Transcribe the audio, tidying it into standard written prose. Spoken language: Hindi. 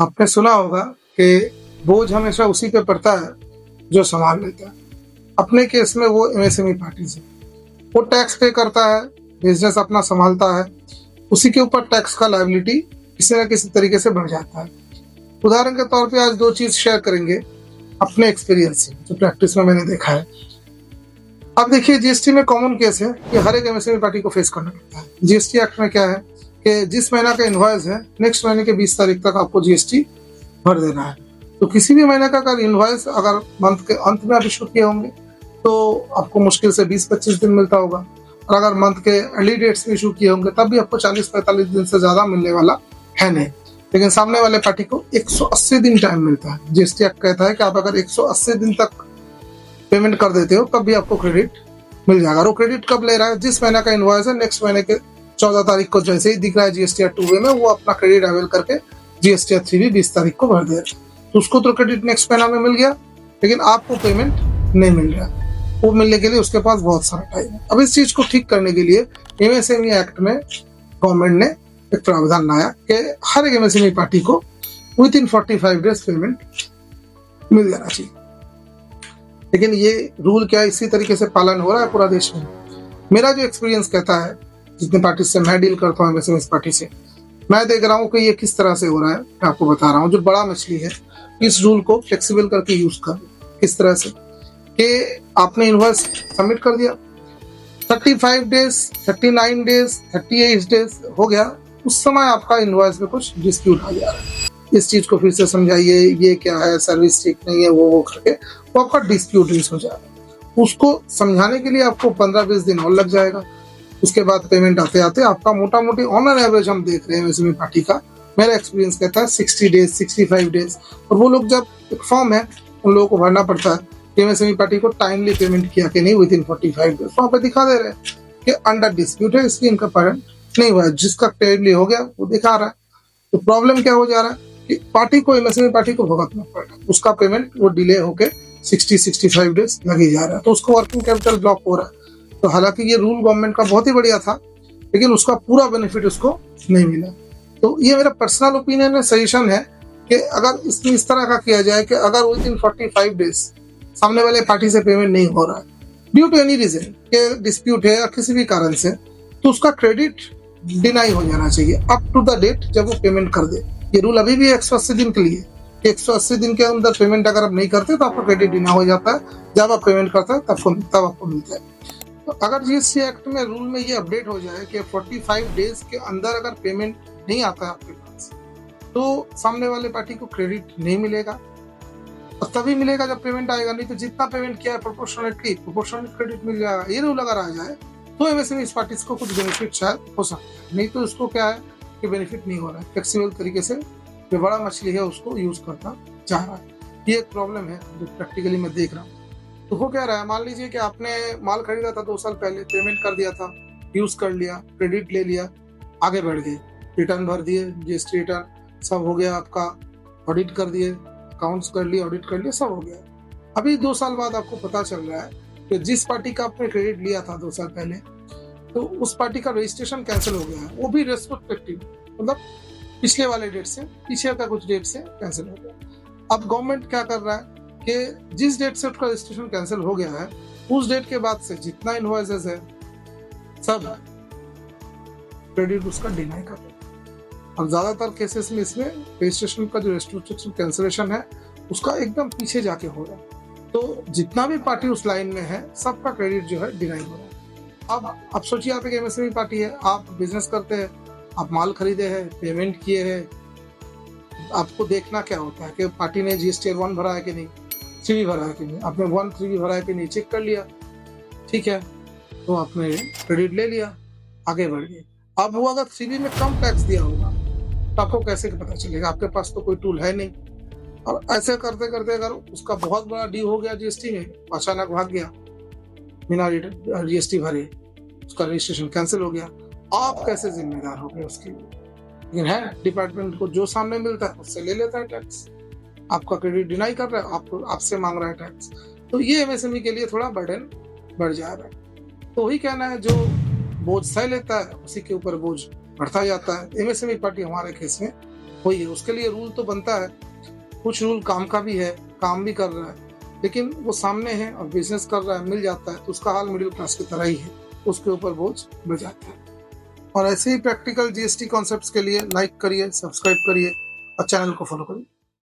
आपने सुना होगा कि बोझ हमेशा उसी पे पड़ता है जो संभाल लेता है। अपने केस में वो एमएसएमई पार्टीज है। वो टैक्स पे करता है, बिजनेस अपना संभालता है, उसी के ऊपर टैक्स का लायबिलिटी किसी न किसी तरीके से बढ़ जाता है। उदाहरण के तौर पे आज दो चीज शेयर करेंगे अपने एक्सपीरियंस से, जो प्रैक्टिस में मैंने देखा है। अब देखिए, जीएसटी में कॉमन केस है कि हर एक एमएसएमई पार्टी को फेस करना पड़ता है। जीएसटी एक्ट में क्या है कि जिस महीना का इनवॉइस है, नेक्स्ट महीने के 20 तारीख तक आपको जीएसटी भर देना है। तो किसी भी महीने का अगर इनवॉइस अगर मंथ के अंत में आप इशू किए होंगे तो आपको मुश्किल से 20-25 दिन मिलता होगा, और अगर मंथ के अर्ली डेट्स में इशू किए होंगे तब भी आपको 40-45 दिन से ज्यादा मिलने वाला है नहीं। लेकिन सामने वाले पार्टी को 180 दिन टाइम मिलता है। जीएसटी एक्ट कहता है कि आप अगर 180 दिन तक पेमेंट कर देते हो तब भी आपको क्रेडिट मिल जाएगा। वो क्रेडिट कब ले रहा है? जिस महीने का इनवॉइस है, नेक्स्ट महीने के 14 तारीख को जैसे ही दिख रहा है जीएसटी 2 में, वो अपना क्रेडिट अवेल करके जीएसटी 3 भी 20 तारीख को भर दे रहा है। तो उसको तो क्रेडिट नेक्स्ट महीना में मिल गया, लेकिन आपको पेमेंट नहीं मिल रहा। वो मिलने के लिए उसके पास बहुत सारा टाइम है। अब इस चीज को ठीक करने के लिए एमएसएमई एक्ट में गवर्नमेंट ने एक प्रावधान लाया कि हर एक एमएसएमई पार्टी को विद इन 45 डेज पेमेंट मिल जाना चाहिए। लेकिन ये रूल क्या इसी तरीके से पालन हो रहा है पूरा देश में? मेरा जो एक्सपीरियंस कहता है, जितने पार्टी से मैं डील करता हूँ एमएसएमई पार्टी से, मैं देख रहा हूँ कि ये किस तरह से हो रहा है। मैं आपको बता रहा हूँ, जो बड़ा मछली है इस रूल को फ्लेक्सिबल करके यूज कर। किस तरह से कि आपने इनवॉइस सबमिट कर दिया, 35 डेज, 39 डेज, 38 डेज हो गया, उस समय आपका इनवॉइस में कुछ डिस्प्यूट आ जा रहा है। इस चीज को फिर से समझाइए, ये क्या है, सर्विस ठीक नहीं है, वो करके वो आपका डिस्प्यूट हो जाएगा। उसको समझाने के लिए आपको 15-20 दिन और लग जाएगा। उसके बाद पेमेंट आते आते आपका मोटा मोटी ऑन एन एवरेज हम देख रहे हैं एमएसएमई पार्टी का, मेरा एक्सपीरियंस कहता है 60 डेज, 65 डेज। और वो लोग जब एक फॉर्म है, उन लोगों को भरना पड़ता है कि एमएसएमई पार्टी को टाइमली पेमेंट किया कि नहीं विद इन 45 डेज। वहां पर दिखा दे रहे हैं कि अंडर डिस्प्यूट है, इसलिए इनका पेमेंट नहीं हुआ है। जिसका टाइमली हो गया वो दिखा रहा है। तो प्रॉब्लम क्या हो जा रहा है कि पार्टी को, एमएसएमई पार्टी को भुगतना पड़ रहा है। उसका पेमेंट वो डिले होके 60-65 डेज लगे जा रहा है, तो उसको वर्किंग कैपिटल ब्लॉक हो रहा है। तो हालांकि ये रूल गवर्नमेंट का बहुत ही बढ़िया था, लेकिन उसका पूरा बेनिफिट उसको नहीं मिला। तो ये मेरा पर्सनल ओपिनियन है, सजेशन है कि अगर इसमें इस तरह का किया जाए कि अगर विद इन 45 डेज सामने वाले पार्टी से पेमेंट नहीं हो रहा है ड्यू टू एनी रीजन के डिस्प्यूट है या किसी भी कारण से, तो उसका क्रेडिट डिनाई हो जाना चाहिए अप टू द डेट जब वो पेमेंट कर दे। ये रूल अभी भी 180 दिन के लिए, 180 दिन के अंदर पेमेंट अगर आप नहीं करते तो आपका क्रेडिट डिनाई हो जाता है। जब आप पेमेंट करते हैं तब आपको मिलता है। तो अगर जीएसटी एक्ट में रूल में ये अपडेट हो जाए कि 45 डेज के अंदर अगर पेमेंट नहीं आता है आपके पास, तो सामने वाले पार्टी को क्रेडिट नहीं मिलेगा, और तभी मिलेगा जब पेमेंट आएगा। नहीं तो जितना पेमेंट किया है प्रोपोर्शनल क्रेडिट मिल जाएगा। ये रूल अगर आ जाए तो एमएसएमई पार्टी को कुछ बेनिफिट शायद हो सकता है, नहीं तो उसको क्या है कि बेनिफिट नहीं हो रहा है। फ्लेक्सिबल तरीके से जो बड़ा मछली है उसको यूज करना चाह रहा है। ये एक प्रॉब्लम है जो प्रैक्टिकली मैं देख रहा हूँ। तो हो क्या रहा है, मान लीजिए कि आपने माल खरीदा था 2 साल पहले, पेमेंट कर दिया था, यूज कर लिया, क्रेडिट ले लिया, आगे बढ़ गए, रिटर्न भर दिए, जीएसटी रिटर्न सब हो गया आपका, ऑडिट कर दिए, अकाउंट्स कर लिए, ऑडिट कर लिए, सब हो गया। अभी 2 साल बाद आपको पता चल रहा है कि जिस पार्टी का आपने क्रेडिट लिया था 2 साल पहले, तो उस पार्टी का रजिस्ट्रेशन कैंसिल हो गया है। वो भी रेट्रोस्पेक्टिव, मतलब पिछले वाले डेट से, पीछे का कुछ डेट से कैंसिल हो गया। अब गवर्नमेंट क्या कर रहा है कि जिस डेट से उसका रजिस्ट्रेशन कैंसिल हो गया है, उस डेट के बाद से जितना इनवॉइसेस है सब क्रेडिट उसका डिनाई कर देगा। अब ज्यादातर केसेस में इसमें रजिस्ट्रेशन का जो रजिस्ट्रेशन कैंसिलेशन है उसका एकदम पीछे जाके हो रहा है। तो जितना भी पार्टी उस लाइन में है सबका क्रेडिट जो है डिनाई हो रहा है। अब सोचिए, आप एक एमएसएमई पार्टी है, आप बिजनेस करते हैं, आप माल खरीदे हैं, पेमेंट किए हैं, आपको देखना क्या होता है कि पार्टी ने जीएसटी 1 भरा है कि नहीं, 3 भरा है कि नहीं। आपने 1-3 भरा है कि नहीं चेक कर लिया, ठीक है, तो आपने क्रेडिट ले लिया, आगे बढ़ गए। अब वो अगर 3 में कम टैक्स दिया होगा तो आपको कैसे पता चलेगा? आपके पास तो कोई टूल है नहीं। और ऐसे करते करते अगर उसका बहुत बड़ा ड्यू हो गया जीएसटी में, अचानक भाग गया बिना जीएसटी भरे, उसका रजिस्ट्रेशन कैंसिल हो गया, आप कैसे जिम्मेदार हो गए उसके लिए? लेकिन है, डिपार्टमेंट को जो सामने मिलता है उससे ले लेता है टैक्स, आपका क्रेडिट डिनाई कर रहा है, आपसे मांग रहा है टैक्स। तो ये एमएसएमई के लिए थोड़ा बर्डन बढ़ जा रहा है। तो वही कहना है, जो बोझ सह लेता है उसी के ऊपर बोझ बढ़ता जाता है। एमएसएमई पार्टी हमारे केस में वही है, उसके लिए रूल तो बनता है, कुछ रूल काम का भी है, काम भी कर रहा है, लेकिन वो सामने है और बिजनेस कर रहा है, मिल जाता है तो उसका हाल मिडिल क्लास की तरह ही है, उसके ऊपर बोझ बढ़ जाता है। और ऐसे ही प्रैक्टिकल जीएसटी कॉन्सेप्ट्स के लिए लाइक करिए, सब्सक्राइब करिए और चैनल को फॉलो करिए।